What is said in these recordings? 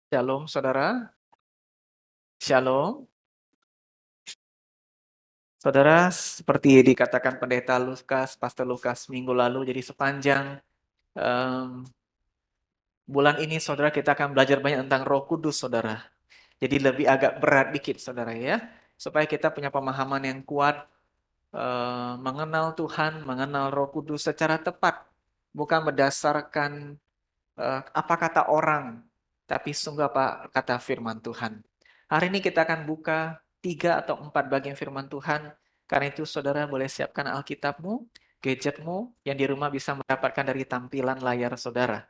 Shalom, saudara. Shalom. Saudara, seperti dikatakan pendeta Lukas, Pastor Lukas minggu lalu, jadi sepanjang em, bulan ini, saudara, kita akan belajar banyak tentang Roh Kudus, saudara. Jadi lebih agak berat dikit, saudara ya, supaya kita punya pemahaman yang kuat, mengenal Tuhan, mengenal Roh Kudus secara tepat, bukan berdasarkan apa kata orang, tapi sungguh apa kata firman Tuhan. Hari ini kita akan buka 3 atau 4 bagian firman Tuhan. Karena itu saudara boleh siapkan Alkitabmu, gadgetmu, yang di rumah bisa mendapatkan dari tampilan layar saudara.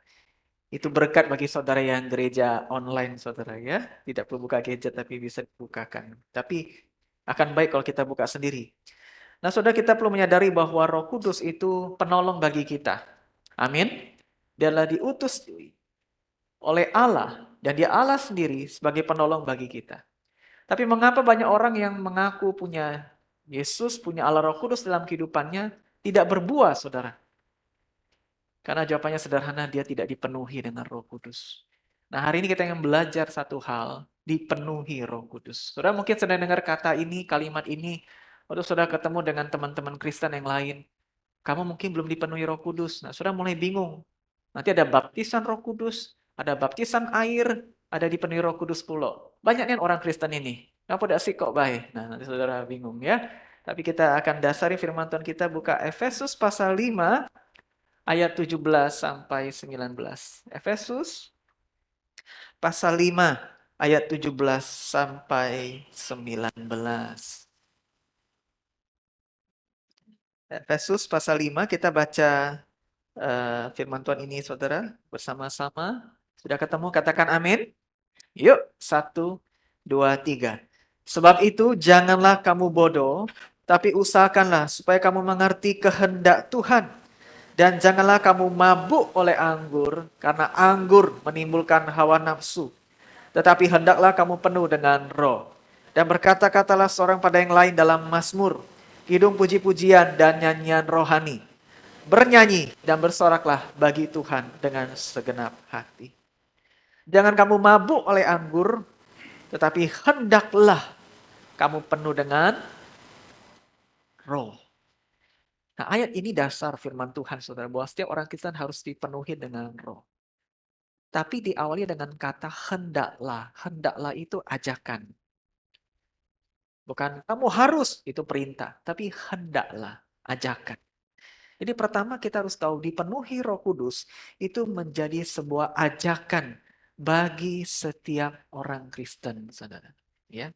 Itu berkat bagi saudara yang gereja online saudara ya. Tidak perlu buka gadget tapi bisa dibukakan. Tapi akan baik kalau kita buka sendiri. Nah saudara, kita perlu menyadari bahwa Roh Kudus itu penolong bagi kita. Amin. Dia adalah diutus oleh Allah, dan dia Allah sendiri sebagai penolong bagi kita. Tapi mengapa banyak orang yang mengaku punya Yesus, punya Allah Roh Kudus dalam kehidupannya, tidak berbuah, saudara? Karena jawabannya sederhana, dia tidak dipenuhi dengan Roh Kudus. Nah, hari ini kita ingin belajar satu hal, dipenuhi Roh Kudus. Saudara mungkin sedang dengar kata ini, kalimat ini, waktu saudara ketemu dengan teman-teman Kristen yang lain, kamu mungkin belum dipenuhi Roh Kudus. Nah, saudara mulai bingung. Nanti ada baptisan Roh Kudus, ada baptisan air, ada dipenuhi Roh Kudus pula. Banyak nih orang Kristen ini. Apa tidak sih kok baik? Nah, nanti saudara bingung ya. Tapi kita akan dasari firman Tuhan kita, buka Efesus pasal 5 ayat 17 sampai 19. Efesus pasal 5 ayat 17 sampai 19. Efesus pasal 5 kita baca firman Tuhan ini saudara bersama-sama. Sudah ketemu? Katakan amin. Yuk, 1, 2, 3. Sebab itu janganlah kamu bodoh, tapi usahakanlah supaya kamu mengerti kehendak Tuhan. Dan janganlah kamu mabuk oleh anggur, karena anggur menimbulkan hawa nafsu. Tetapi hendaklah kamu penuh dengan roh. Dan berkata-katalah seorang pada yang lain dalam mazmur, kidung puji-pujian dan nyanyian rohani. Bernyanyi dan bersoraklah bagi Tuhan dengan segenap hati. Jangan kamu mabuk oleh anggur, tetapi hendaklah kamu penuh dengan roh. Nah, ayat ini dasar firman Tuhan, saudara, bahwa setiap orang Kristen harus dipenuhi dengan roh. Tapi diawali dengan kata hendaklah. Hendaklah itu ajakan. Bukan kamu harus, itu perintah. Tapi hendaklah, ajakan. Jadi pertama kita harus tahu, dipenuhi Roh Kudus itu menjadi sebuah ajakan bagi setiap orang Kristen, saudara. Ya,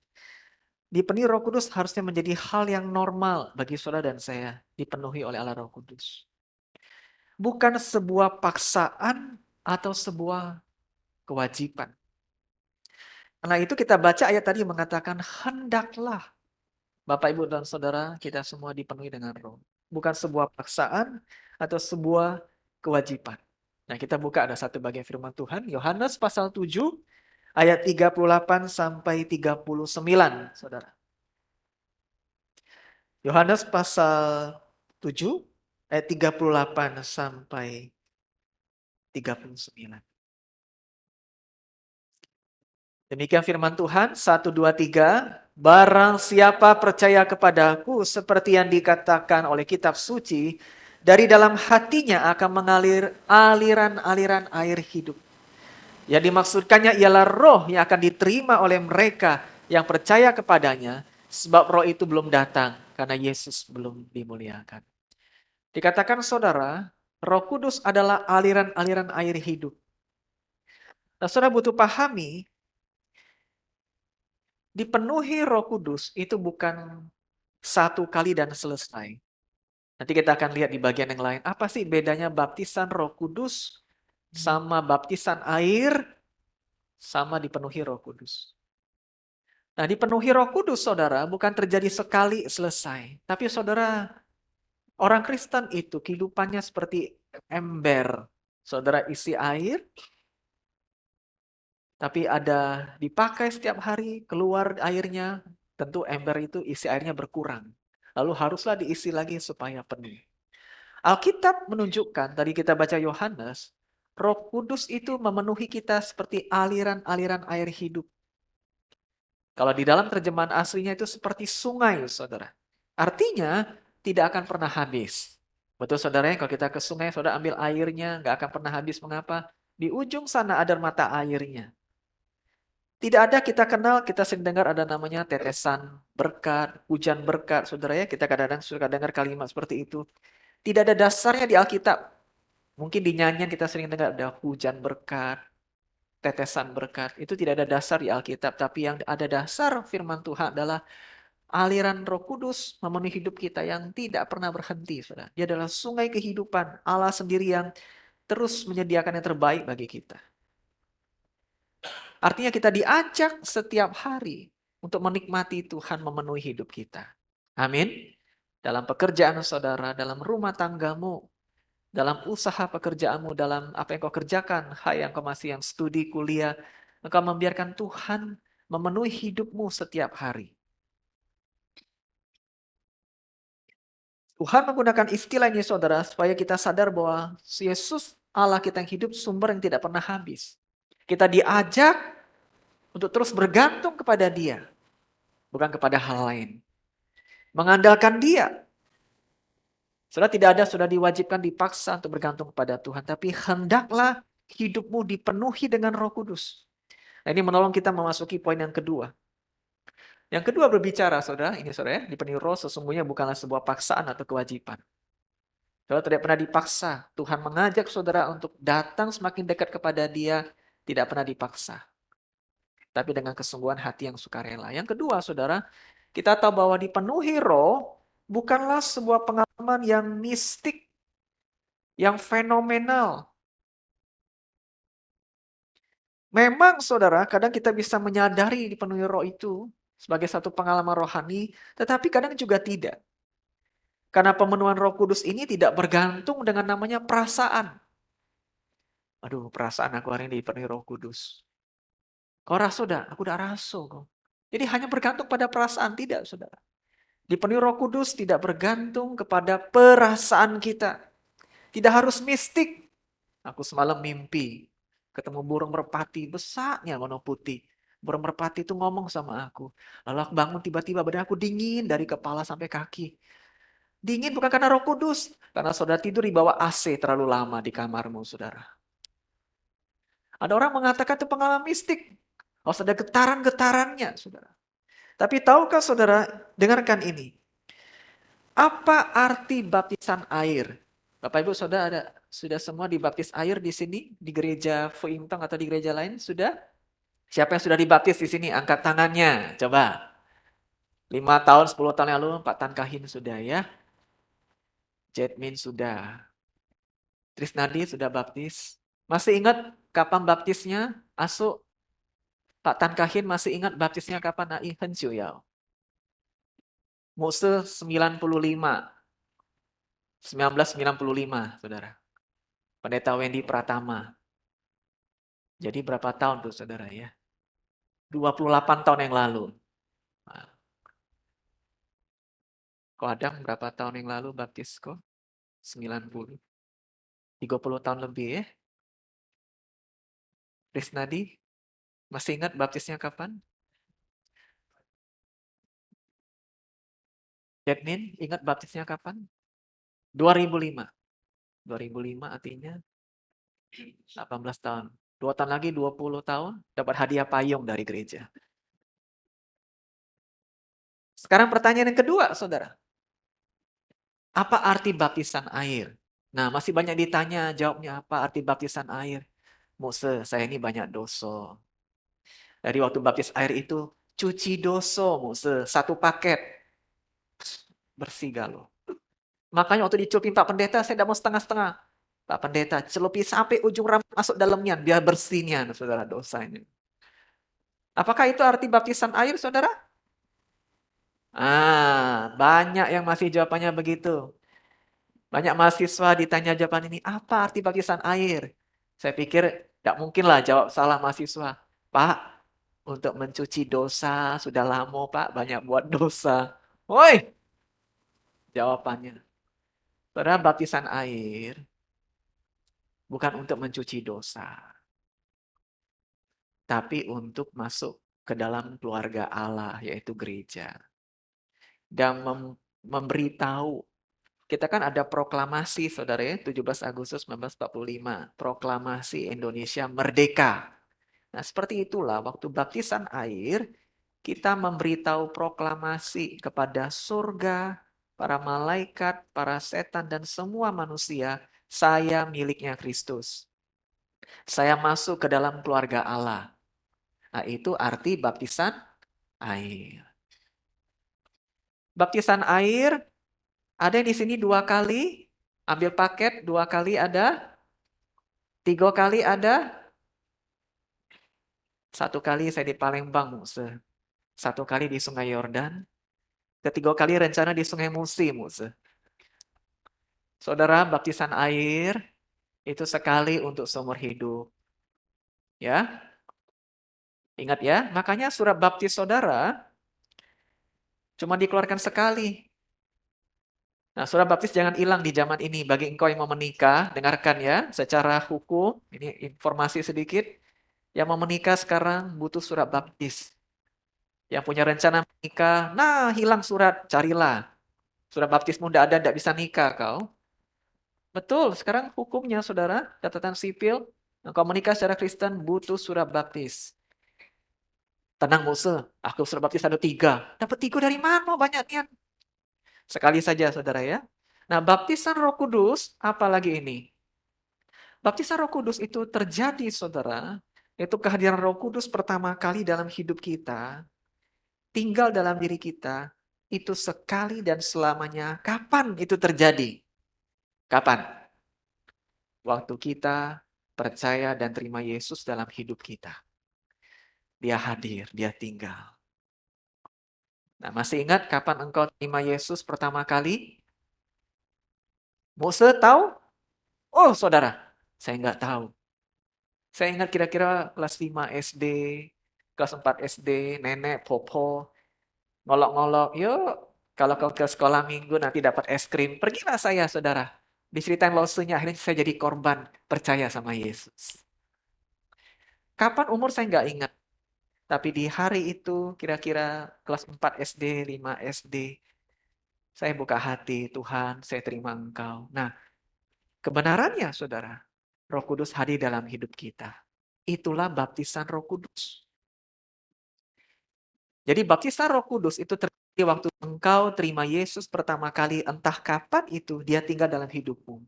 dipenuhi Roh Kudus harusnya menjadi hal yang normal bagi saudara dan saya, dipenuhi oleh Allah Roh Kudus. Bukan sebuah paksaan atau sebuah kewajiban. Karena itu kita baca ayat tadi mengatakan hendaklah Bapak, Ibu, dan Saudara kita semua dipenuhi dengan roh. Bukan sebuah paksaan atau sebuah kewajiban. Nah, kita buka ada satu bagian firman Tuhan, Yohanes pasal 7 ayat 38 sampai 39, Saudara. Yohanes pasal 7 ayat 38 sampai 39. Demikian firman Tuhan, 1, 2, 3. Barang siapa percaya kepadaku, seperti yang dikatakan oleh kitab suci, dari dalam hatinya akan mengalir aliran-aliran air hidup. Yang dimaksudkannya ialah roh yang akan diterima oleh mereka yang percaya kepadanya, sebab roh itu belum datang, karena Yesus belum dimuliakan. Dikatakan saudara, Roh Kudus adalah aliran-aliran air hidup. Nah, saudara butuh pahami, dipenuhi Roh Kudus itu bukan satu kali dan selesai. Nanti kita akan lihat di bagian yang lain. Apa sih bedanya baptisan Roh Kudus sama baptisan air sama dipenuhi Roh Kudus? Nah, dipenuhi Roh Kudus, saudara, bukan terjadi sekali selesai. Tapi saudara, orang Kristen itu kehidupannya seperti ember. Saudara isi air, tapi ada dipakai setiap hari, keluar airnya, tentu ember itu isi airnya berkurang. Lalu haruslah diisi lagi supaya penuh. Alkitab menunjukkan, tadi kita baca Yohanes, Roh Kudus itu memenuhi kita seperti aliran-aliran air hidup. Kalau di dalam terjemahan aslinya itu seperti sungai, saudara. Artinya tidak akan pernah habis. Betul saudara ya, kalau kita ke sungai, saudara ambil airnya, nggak akan pernah habis. Mengapa? Di ujung sana ada mata airnya. Tidak ada kita kenal, kita sering dengar ada namanya tetesan berkat, hujan berkat. Saudara ya, kita kadang-kadang suka dengar kalimat seperti itu. Tidak ada dasarnya di Alkitab. Mungkin di nyanyian kita sering dengar ada hujan berkat, tetesan berkat. Itu tidak ada dasar di Alkitab. Tapi yang ada dasar firman Tuhan adalah aliran Roh Kudus memenuhi hidup kita yang tidak pernah berhenti, saudara. Dia adalah sungai kehidupan, Allah sendiri yang terus menyediakan yang terbaik bagi kita. Artinya kita diajak setiap hari untuk menikmati Tuhan memenuhi hidup kita. Amin. Dalam pekerjaan saudara, dalam rumah tanggamu, dalam usaha pekerjaanmu, dalam apa yang kau kerjakan, hai yang kau masih yang studi, kuliah, engkau membiarkan Tuhan memenuhi hidupmu setiap hari. Tuhan menggunakan istilah ini saudara, supaya kita sadar bahwa Yesus Allah kita yang hidup, sumber yang tidak pernah habis. Kita diajak untuk terus bergantung kepada Dia, bukan kepada hal lain. Mengandalkan Dia. Saudara, tidak ada sudah diwajibkan dipaksa untuk bergantung kepada Tuhan, tapi hendaklah hidupmu dipenuhi dengan Roh Kudus. Nah, ini menolong kita memasuki poin yang kedua. Yang kedua berbicara, saudara, ini saudara ya, dipenuhi Roh sesungguhnya bukanlah sebuah paksaan atau kewajiban. Saudara tidak pernah dipaksa. Tuhan mengajak saudara untuk datang semakin dekat kepada Dia, tidak pernah dipaksa. Tapi dengan kesungguhan hati yang sukarela. Yang kedua, saudara, kita tahu bahwa dipenuhi Roh bukanlah sebuah pengalaman yang mistik, yang fenomenal. Memang, saudara, kadang kita bisa menyadari dipenuhi Roh itu sebagai satu pengalaman rohani, tetapi kadang juga tidak. Karena pemenuhan Roh Kudus ini tidak bergantung dengan namanya perasaan. Aduh, perasaan aku hari ini dipenuhi Roh Kudus. Kau rasa udah? Aku udah rasa kok. Jadi hanya bergantung pada perasaan, tidak saudara. Dipenuhi Roh Kudus tidak bergantung kepada perasaan kita. Tidak harus mistik. Aku semalam mimpi ketemu burung merpati besarnya warna putih. Burung merpati itu ngomong sama aku. Lalu aku bangun tiba-tiba badan aku dingin dari kepala sampai kaki. Dingin bukan karena Roh Kudus. Karena saudara tidur di bawah AC terlalu lama di kamarmu, saudara. Ada orang mengatakan itu pengalaman mistik. Harus ada getaran-getarannya, saudara. Tapi tahukah saudara, dengarkan ini. Apa arti baptisan air? Bapak Ibu saudara sudah semua dibaptis air di sini? Di gereja Fu Intong atau di gereja lain? Sudah? Siapa yang sudah dibaptis di sini? Angkat tangannya. Coba. 5 tahun, 10 tahun yang lalu Pak Tan Kahin sudah ya. Jetmin sudah. Trisnadi sudah baptis. Masih ingat kapan baptisnya? Asu, Pak Tan Kahin masih ingat baptisnya kapan? Nai Hensiu ya. Muse 95. 1995, saudara. Pendeta Wendy Pratama. Jadi berapa tahun tuh, saudara ya? 28 tahun yang lalu. Nah, kok Adang berapa tahun yang lalu baptis kok? 90. 30 tahun lebih ya? Krisnadi, masih ingat baptisnya kapan? Jadmin, ingat baptisnya kapan? 2005. 2005 artinya 18 tahun. 2 tahun lagi 20 tahun, dapat hadiah payung dari gereja. Sekarang pertanyaan yang kedua, saudara. Apa arti baptisan air? Nah, masih banyak ditanya, jawabnya apa arti baptisan air? Mose, saya ini banyak dosa. Dari waktu baptis air itu, cuci dosa, Mose, satu paket. Bersih galau. Makanya waktu dicelupin Pak Pendeta, saya tidak mau setengah-setengah. Pak Pendeta, celupi sampai ujung rambut masuk dalamnya, biar bersihnya, saudara, dosanya. Apakah itu arti baptisan air, saudara? Banyak yang masih jawabannya begitu. Banyak mahasiswa ditanya jawaban ini, apa arti baptisan air? Saya pikir tidak mungkinlah jawab salah mahasiswa. Pak, untuk mencuci dosa, sudah lama Pak, banyak buat dosa. Woi, jawabannya. Saudara, baptisan air bukan untuk mencuci dosa, tapi untuk masuk ke dalam keluarga Allah, yaitu gereja. Dan memberitahu, kita kan ada proklamasi, saudara ya, 17 Agustus 1945, proklamasi Indonesia Merdeka. Nah, seperti itulah waktu baptisan air, kita memberitahu proklamasi kepada surga, para malaikat, para setan, dan semua manusia, saya miliknya Kristus. Saya masuk ke dalam keluarga Allah. Nah, itu arti baptisan air. Baptisan air, ada yang di sini 2 kali, ambil paket 2 kali ada, 3 kali ada, 1 kali saya di Palembang, Muse. 1 kali di Sungai Yordan, ketiga kali rencana di Sungai Musi, Muse. Saudara, baptisan air itu sekali untuk seumur hidup. Ya, ingat ya, makanya surat baptis saudara cuma dikeluarkan sekali. Nah, surat baptis jangan hilang di zaman ini. Bagi engkau yang mau menikah, dengarkan ya, secara hukum, ini informasi sedikit, yang mau menikah sekarang butuh surat baptis. Yang punya rencana menikah, nah hilang surat, carilah. Surat baptismu tidak ada, tidak bisa nikah kau. Betul, sekarang hukumnya saudara, catatan sipil, engkau menikah secara Kristen butuh surat baptis. Tenang Muse, aku surat baptis ada 3. Dapat 3 dari mana banyaknya? Sekali saja saudara ya. Nah, baptisan Roh Kudus, apalagi ini? Baptisan Roh Kudus itu terjadi saudara, itu kehadiran Roh Kudus pertama kali dalam hidup kita, tinggal dalam diri kita, itu sekali dan selamanya. Kapan itu terjadi? Kapan? Waktu kita percaya dan terima Yesus dalam hidup kita. Dia hadir, dia tinggal. Nah, masih ingat kapan engkau terima Yesus pertama kali? Mose tahu? Oh, saudara, saya nggak tahu. Saya ingat kira-kira kelas 5 SD, kelas 4 SD, nenek, popo, ngolok-ngolok, yuk kalau kau ke sekolah minggu nanti dapat es krim. Pergilah saya, saudara. Diceritain losenya, akhirnya saya jadi korban percaya sama Yesus. Kapan umur saya nggak ingat. Tapi di hari itu, kira-kira kelas 4 SD, 5 SD, saya buka hati, Tuhan, saya terima Engkau. Nah, kebenarannya, saudara, Roh Kudus hadir dalam hidup kita. Itulah baptisan Roh Kudus. Jadi baptisan Roh Kudus itu terjadi waktu engkau terima Yesus pertama kali, entah kapan itu dia tinggal dalam hidupmu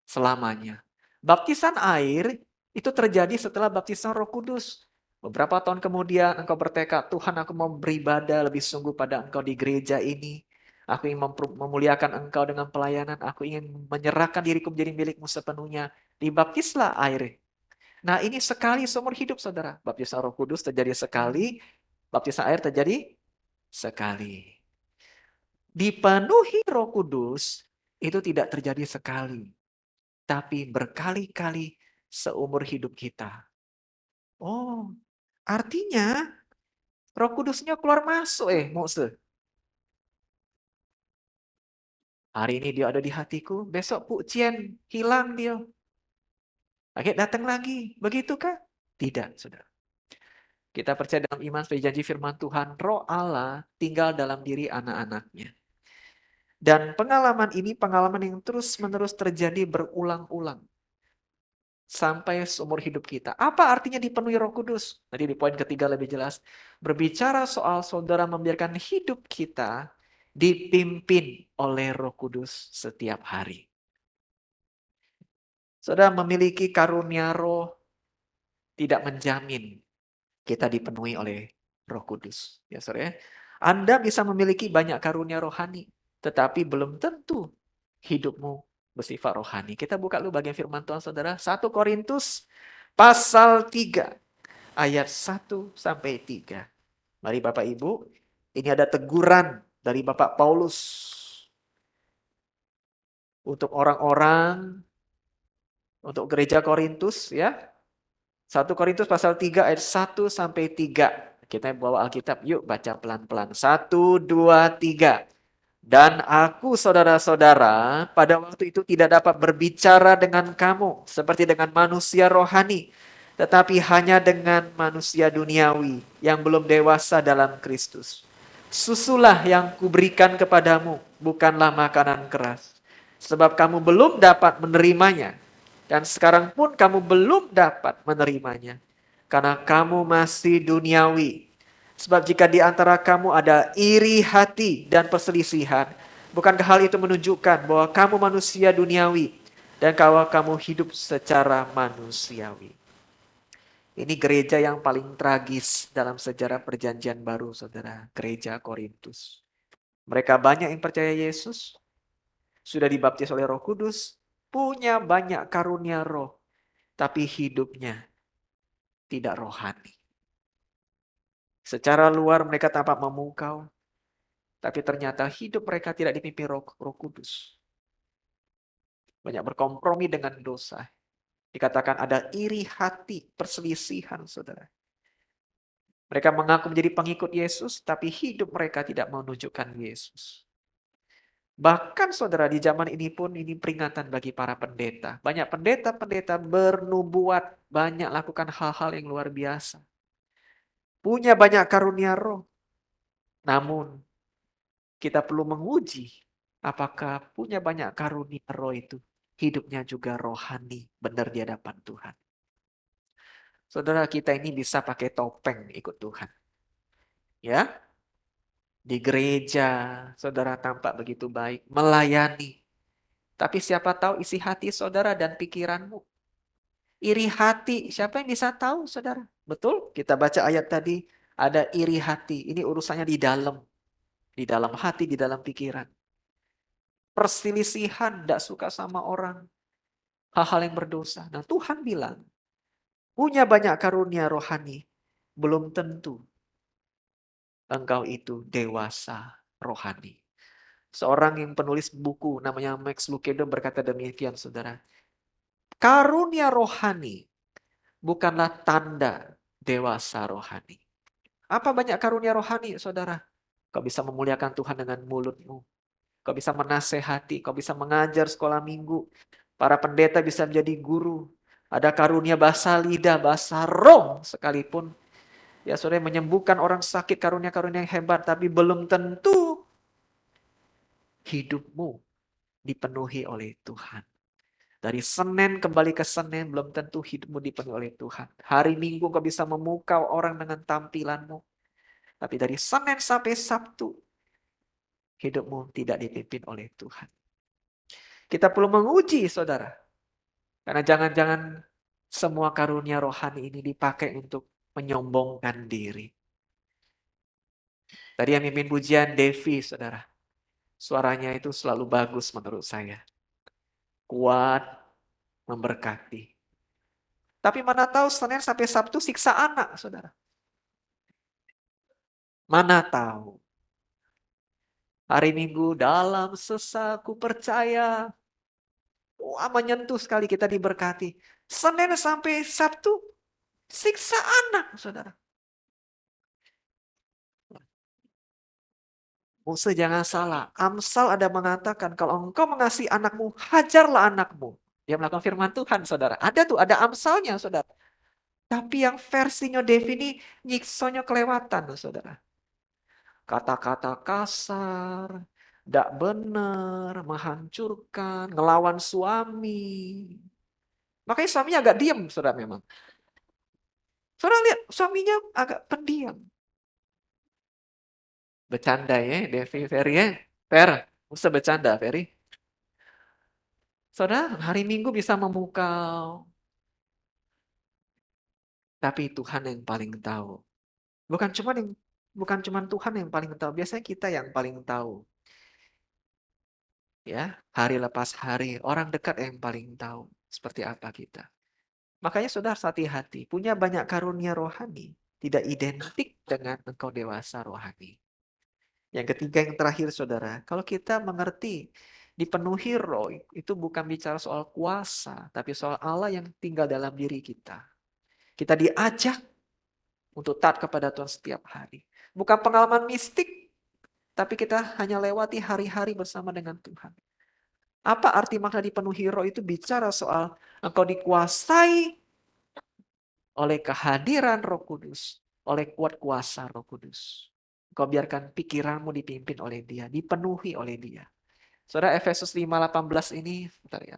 selamanya. Baptisan air itu terjadi setelah baptisan Roh Kudus. Beberapa tahun kemudian engkau bertekad, Tuhan aku mau beribadah lebih sungguh pada engkau di gereja ini. Aku ingin memuliakan engkau dengan pelayanan. Aku ingin menyerahkan diriku menjadi milikmu sepenuhnya. Dibaptislah air. Nah ini sekali seumur hidup saudara. Baptisan Roh Kudus terjadi sekali. Baptisan air terjadi sekali. Dipenuhi Roh Kudus itu tidak terjadi sekali. Tapi berkali-kali seumur hidup kita. Oh, artinya Roh Kudusnya keluar masuk Mose. Hari ini dia ada di hatiku, besok Pu Cien hilang dia. Lagi datang lagi, begitukah? Tidak, saudara. Kita percaya dalam iman sebagai janji firman Tuhan, Roh Allah tinggal dalam diri anak-anaknya. Dan pengalaman ini pengalaman yang terus-menerus terjadi berulang-ulang. Sampai seumur hidup kita. Apa artinya dipenuhi Roh Kudus? Tadi di poin ketiga lebih jelas. Berbicara soal saudara membiarkan hidup kita dipimpin oleh Roh Kudus setiap hari. Saudara memiliki karunia roh tidak menjamin kita dipenuhi oleh Roh Kudus. Ya, saudara. Anda bisa memiliki banyak karunia rohani, tetapi belum tentu hidupmu bersifat rohani. Kita buka dulu bagian firman Tuhan saudara. 1 Korintus pasal 3 ayat 1 sampai 3. Mari Bapak Ibu, ini ada teguran dari Bapak Paulus untuk orang-orang, untuk gereja Korintus ya. 1 Korintus pasal 3 ayat 1 sampai 3. Kita bawa Alkitab, yuk baca pelan-pelan. 1, 2, 3. Dan aku, saudara-saudara, pada waktu itu tidak dapat berbicara dengan kamu seperti dengan manusia rohani, tetapi hanya dengan manusia duniawi yang belum dewasa dalam Kristus. Susulah yang kuberikan kepadamu, bukanlah makanan keras. Sebab kamu belum dapat menerimanya, dan sekarang pun kamu belum dapat menerimanya, karena kamu masih duniawi. Sebab jika di antara kamu ada iri hati dan perselisihan, bukankah hal itu menunjukkan bahwa kamu manusia duniawi dan kalau kamu hidup secara manusiawi? Ini gereja yang paling tragis dalam sejarah perjanjian baru, saudara. Gereja Korintus. Mereka banyak yang percaya Yesus, sudah dibaptis oleh Roh Kudus, punya banyak karunia roh, tapi hidupnya tidak rohani. Secara luar mereka tampak memukau, tapi ternyata hidup mereka tidak dipimpin Roh Kudus. Banyak berkompromi dengan dosa. Dikatakan ada iri hati, perselisihan, saudara. Mereka mengaku menjadi pengikut Yesus, tapi hidup mereka tidak menunjukkan Yesus. Bahkan saudara, di zaman ini pun ini peringatan bagi para pendeta. Banyak pendeta-pendeta bernubuat, banyak lakukan hal-hal yang luar biasa. Punya banyak karunia roh. Namun, kita perlu menguji apakah punya banyak karunia roh itu hidupnya juga rohani, benar di hadapan Tuhan. Saudara, kita ini bisa pakai topeng ikut Tuhan. Ya, di gereja, saudara tampak begitu baik, melayani. Tapi siapa tahu isi hati saudara dan pikiranmu. Iri hati, siapa yang bisa tahu, saudara? Betul? Kita baca ayat tadi, ada iri hati. Ini urusannya di dalam hati, di dalam pikiran. Perselisihan, tidak suka sama orang. Hal-hal yang berdosa. Nah, Tuhan bilang, punya banyak karunia rohani, belum tentu engkau itu dewasa rohani. Seorang yang penulis buku namanya Max Lucado berkata demikian, saudara. Karunia rohani bukanlah tanda dewasa rohani. Apa banyak karunia rohani, saudara? Kau bisa memuliakan Tuhan dengan mulutmu. Kau bisa menasehati, kau bisa mengajar sekolah minggu. Para pendeta bisa menjadi guru. Ada karunia bahasa lidah, bahasa roh sekalipun. Ya, saudara, menyembuhkan orang sakit, karunia-karunia yang hebat. Tapi belum tentu hidupmu dipenuhi oleh Tuhan. Dari Senin kembali ke Senin, belum tentu hidupmu dipenuhi oleh Tuhan. Hari Minggu kau bisa memukau orang dengan tampilanmu. Tapi dari Senin sampai Sabtu, hidupmu tidak dipimpin oleh Tuhan. Kita perlu menguji, saudara. Karena jangan-jangan semua karunia rohani ini dipakai untuk menyombongkan diri. Tadi yang mimpin pujian Devi, saudara. Suaranya itu selalu bagus menurut saya. Kuat, memberkati. Tapi mana tahu Senin sampai Sabtu siksa anak, saudara. Mana tahu. Hari Minggu dalam sesaku percaya. Wah, menyentuh sekali kita diberkati. Senin sampai Sabtu siksa anak, saudara. Musa jangan salah. Amsal ada mengatakan kalau engkau mengasihi anakmu, hajarlah anakmu. Dia melakukan firman Tuhan, saudara. Ada tuh, ada amsalnya, saudara. Tapi yang versinya Devi ini nyiksanya kelewatan, saudara. Kata-kata kasar, tidak benar, menghancurkan, ngelawan suami. Makanya suaminya agak diam, saudara memang. Saudara lihat, suaminya agak pendiam. Bercanda ya, Devi, Ferry ya. Fer, usah bercanda, Ferry. Saudara, hari Minggu bisa memukau. Tapi Tuhan yang paling tahu. Bukan cuma Tuhan yang paling tahu, biasanya kita yang paling tahu. Ya, hari lepas hari, orang dekat yang paling tahu seperti apa kita. Makanya saudara hati-hati, punya banyak karunia rohani, tidak identik dengan engkau dewasa rohani. Yang ketiga, yang terakhir, saudara, kalau kita mengerti dipenuhi roh, itu bukan bicara soal kuasa, tapi soal Allah yang tinggal dalam diri kita. Kita diajak untuk taat kepada Tuhan setiap hari. Bukan pengalaman mistik, tapi kita hanya lewati hari-hari bersama dengan Tuhan. Apa arti makna dipenuhi roh itu bicara soal engkau dikuasai oleh kehadiran Roh Kudus, oleh kuat kuasa Roh Kudus. Engkau biarkan pikiranmu dipimpin oleh Dia, dipenuhi oleh Dia. Saudara, Efesus 5:18 ini, bentar ya.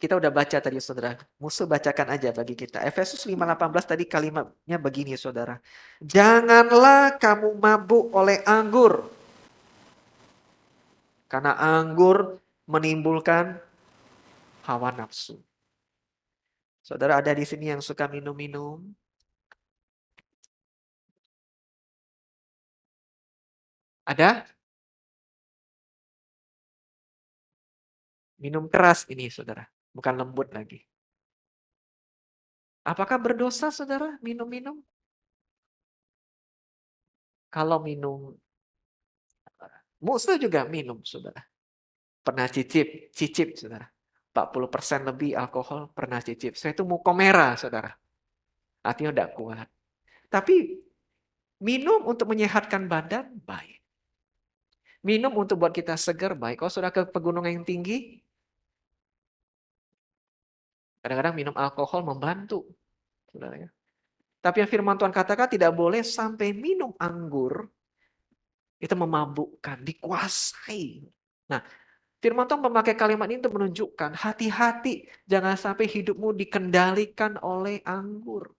Kita udah baca tadi, saudara. Musuh bacakan aja bagi kita. Efesus 5:18 tadi kalimatnya begini, saudara. Janganlah kamu mabuk oleh anggur. Karena anggur menimbulkan hawa nafsu. Saudara, ada di sini yang suka minum-minum? Ada? Minum keras ini, saudara. Bukan lembut lagi. Apakah berdosa, saudara, minum-minum? Kalau minum, musuh juga minum, saudara. Pernah cicip, saudara. 40% lebih alkohol pernah cicip. Saya itu muka merah, saudara. Artinya udah kuat. Tapi minum untuk menyehatkan badan, baik. Minum untuk buat kita segar, baik. Kalau sudah ke pegunungan yang tinggi, kadang-kadang minum alkohol membantu, saudara ya. Tapi yang firman Tuhan katakan tidak boleh sampai minum anggur, itu memabukkan, dikuasai. Nah, firman Tuhan memakai kalimat ini untuk menunjukkan hati-hati, jangan sampai hidupmu dikendalikan oleh anggur.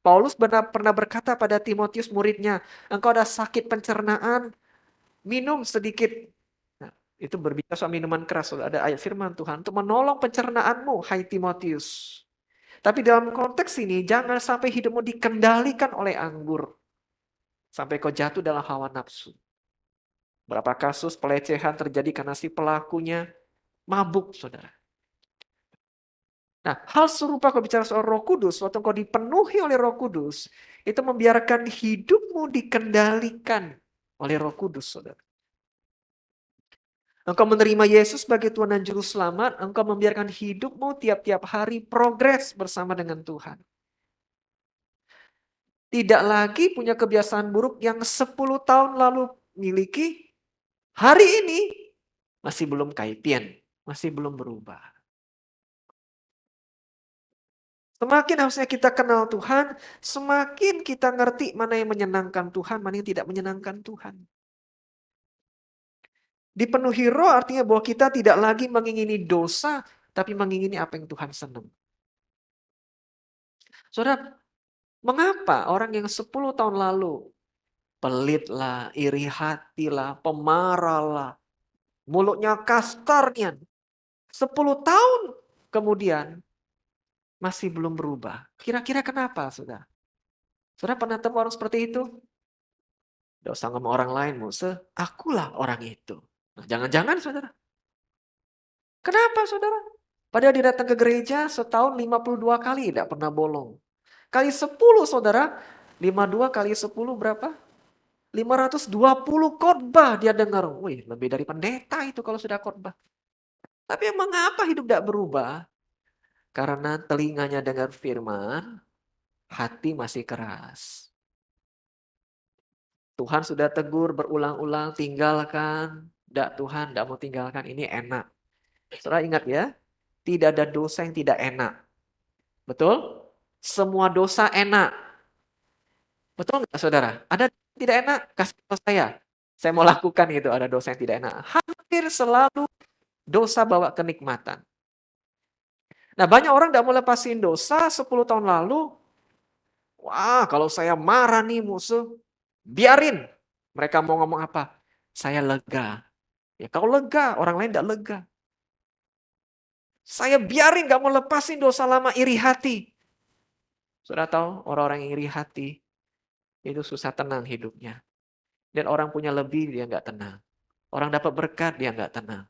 Paulus pernah berkata pada Timotius muridnya, engkau ada sakit pencernaan, minum sedikit. Nah, itu berbicara soal minuman keras. Ada ayat firman Tuhan untuk menolong pencernaanmu, hai Timotius. Tapi dalam konteks ini, jangan sampai hidupmu dikendalikan oleh anggur. Sampai kau jatuh dalam hawa nafsu. Berapa kasus pelecehan terjadi karena si pelakunya mabuk, saudara. Nah, hal serupa kalau bicara soal Roh Kudus, waktu engkau dipenuhi oleh Roh Kudus, itu membiarkan hidupmu dikendalikan oleh Roh Kudus, saudara. Engkau menerima Yesus sebagai Tuhan dan Juru Selamat, engkau membiarkan hidupmu tiap-tiap hari progres bersama dengan Tuhan. Tidak lagi punya kebiasaan buruk yang 10 tahun lalu miliki, hari ini masih belum kaipian, masih belum berubah. Semakin harusnya kita kenal Tuhan, semakin kita ngerti mana yang menyenangkan Tuhan, mana yang tidak menyenangkan Tuhan. Dipenuhi roh artinya bahwa kita tidak lagi mengingini dosa, tapi mengingini apa yang Tuhan senang. Saudara, mengapa orang yang 10 tahun lalu pelitlah, iri hatilah, pemarahlah, mulutnya kastarnya, 10 tahun kemudian masih belum berubah? Kira-kira kenapa, saudara? Saudara pernah temu orang seperti itu? Tidak usah ngomong orang lain, Musa. Akulah orang itu. Nah, jangan-jangan, saudara. Kenapa, saudara? Padahal dia datang ke gereja setahun 52 kali, tidak pernah bolong. Kali 10, saudara. 52 kali 10 berapa? 520 khotbah dia dengar. Wih, lebih dari pendeta itu kalau sudah khotbah. Tapi mengapa hidup tidak berubah? Karena telinganya dengar firman, hati masih keras. Tuhan sudah tegur berulang-ulang, tinggalkan. Tidak, Tuhan tidak mau tinggalkan, ini enak. Saudara ingat ya, tidak ada dosa yang tidak enak. Betul? Semua dosa enak. Betul nggak, saudara? Ada tidak enak? Kasih tahu saya. Saya mau lakukan itu, ada dosa yang tidak enak. Hampir selalu dosa bawa kenikmatan. Nah, banyak orang tidak mau lepasin dosa 10 tahun lalu. Wah, kalau saya marah nih musuh, biarin. Mereka mau ngomong apa? Saya lega. Ya, kau lega, orang lain tidak lega. Saya biarin, gak mau lepasin dosa lama, iri hati. Sudah tahu, orang-orang yang iri hati, itu susah tenang hidupnya. Dan orang punya lebih, dia gak tenang. Orang dapat berkat, dia gak tenang.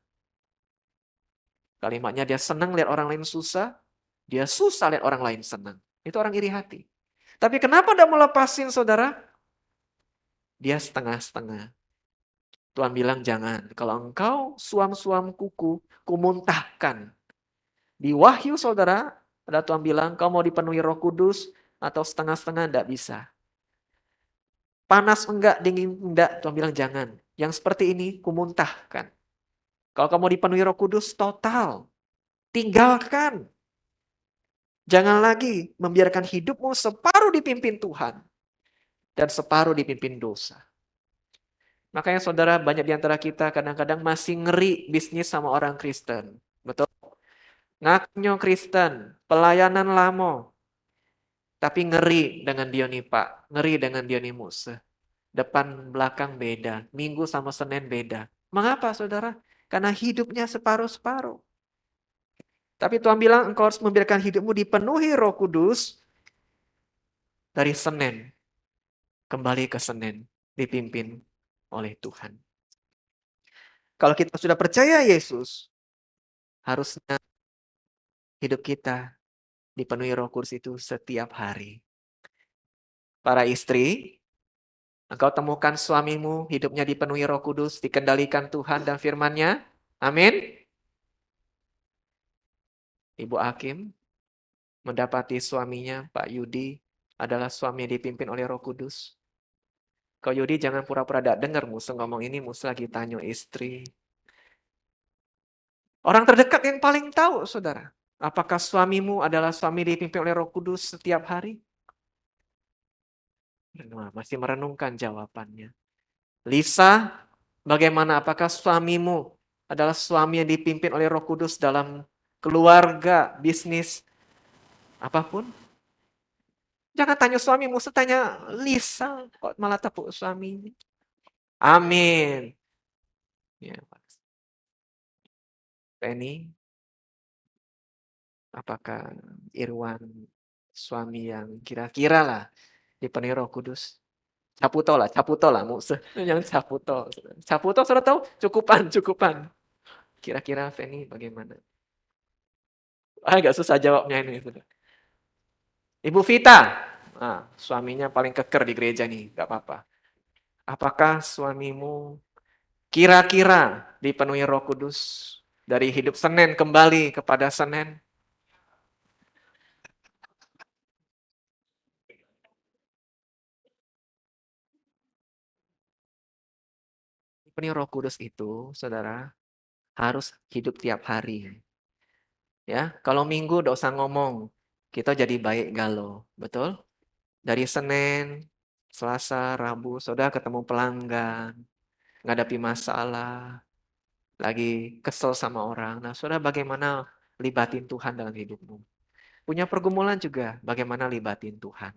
Kalimatnya dia senang lihat orang lain susah, dia susah lihat orang lain senang. Itu orang iri hati. Tapi kenapa tidak mau lepasin, saudara? Dia setengah-setengah. Tuhan bilang jangan. Kalau engkau suam-suam kuku, kumuntahkan. Di Wahyu, saudara, ada Tuhan bilang, kau mau dipenuhi Roh Kudus atau setengah-setengah, tidak bisa. Panas enggak, dingin enggak, Tuhan bilang jangan. Yang seperti ini kumuntahkan. Kalau kamu dipenuhi Roh Kudus total, tinggalkan. Jangan lagi membiarkan hidupmu separuh dipimpin Tuhan dan separuh dipimpin dosa. Makanya saudara, banyak di antara kita kadang-kadang masih ngeri bisnis sama orang Kristen. Betul? Ngakunya Kristen, pelayanan lama, tapi ngeri dengan Dionipa, ngeri dengan Dionimus. Depan belakang beda, Minggu sama Senin beda. Mengapa saudara? Karena hidupnya separuh-separuh. Tapi Tuhan bilang engkau harus membiarkan hidupmu dipenuhi Roh Kudus dari Senin kembali ke Senin, dipimpin oleh Tuhan. Kalau kita sudah percaya Yesus, harusnya hidup kita dipenuhi Roh Kudus itu setiap hari. Para istri, engkau temukan suamimu hidupnya dipenuhi Roh Kudus, dikendalikan Tuhan dan firman-Nya. Amin. Ibu Hakim mendapati suaminya, Pak Yudi, adalah suami yang dipimpin oleh Roh Kudus. Kau Yudi jangan pura-pura tidak dengar musuh ngomong ini, musuh lagi tanya istri. Orang terdekat yang paling tahu, saudara. Apakah suamimu adalah suami dipimpin oleh Roh Kudus setiap hari? Masih merenungkan jawabannya. Lisa, bagaimana? Apakah suamimu adalah suami yang dipimpin oleh Roh Kudus dalam keluarga, bisnis, apapun? Jangan tanya suamimu, tanya Lisa. Kok malah tepuk suaminya? Amin. Ya, Penny, apakah Irwan suami yang kira-kira lah dipenuhi Roh Kudus? Caputo lah, musuh. Yang caputo. Caputo sudah tahu? Cukupan. Kira-kira Penny bagaimana? Agak susah jawabnya ini. Ibu Vita, suaminya paling keker di gereja nih, gak apa-apa. Apakah suamimu kira-kira dipenuhi Roh Kudus dari hidup Senin kembali kepada Senin? Dipenuhi Roh Kudus itu, saudara, harus hidup tiap hari. Ya, kalau Minggu udah usah ngomong, kita jadi baik galau, betul? Dari Senin, Selasa, Rabu, saudara ketemu pelanggan, ngadapi masalah, lagi kesel sama orang. Nah, saudara bagaimana libatin Tuhan dalam hidupmu? Punya pergumulan juga, bagaimana libatin Tuhan?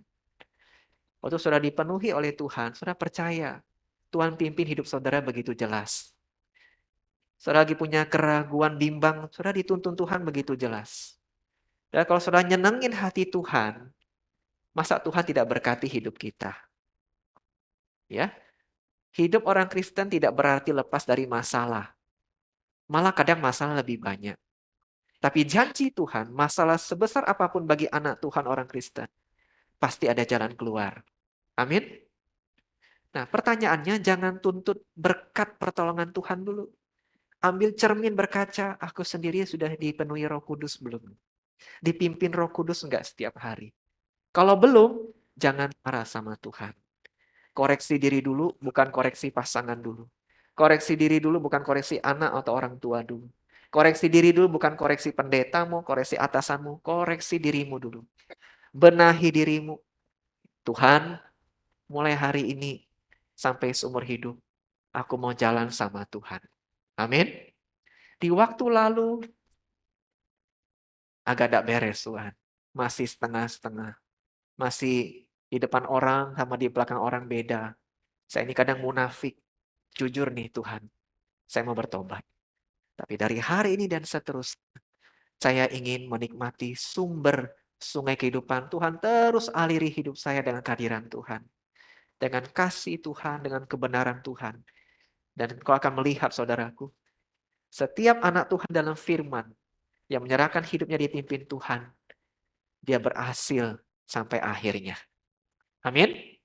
Waktu saudara dipenuhi oleh Tuhan, saudara percaya Tuhan pimpin hidup saudara begitu jelas. Saudara lagi punya keraguan, bimbang, saudara dituntun Tuhan begitu jelas. Dan kalau saudara nyenengin hati Tuhan, masa Tuhan tidak berkati hidup kita? Ya, hidup orang Kristen tidak berarti lepas dari masalah. Malah kadang masalah lebih banyak. Tapi janji Tuhan, masalah sebesar apapun bagi anak Tuhan orang Kristen, pasti ada jalan keluar. Amin. Nah, pertanyaannya jangan tuntut berkat pertolongan Tuhan dulu. Ambil cermin berkaca, aku sendiri sudah dipenuhi Roh Kudus belum? Dipimpin Roh Kudus enggak setiap hari? Kalau belum, jangan marah sama Tuhan. Koreksi diri dulu, bukan koreksi pasangan dulu. Koreksi diri dulu, bukan koreksi anak atau orang tua dulu. Koreksi diri dulu, bukan koreksi pendetamu, koreksi atasanmu. Koreksi dirimu dulu. Benahi dirimu. Tuhan, mulai hari ini sampai seumur hidup, aku mau jalan sama Tuhan. Amin. Di waktu lalu, agak tidak beres Tuhan. Masih setengah-setengah. Masih di depan orang sama di belakang orang beda. Saya ini kadang munafik. Jujur nih Tuhan, saya mau bertobat. Tapi dari hari ini dan seterusnya, saya ingin menikmati sumber sungai kehidupan Tuhan. Terus aliri hidup saya dengan kehadiran Tuhan. Dengan kasih Tuhan, dengan kebenaran Tuhan. Dan kau akan melihat saudaraku, setiap anak Tuhan dalam firman yang menyerahkan hidupnya dipimpin Tuhan, dia berhasil sampai akhirnya. Amin.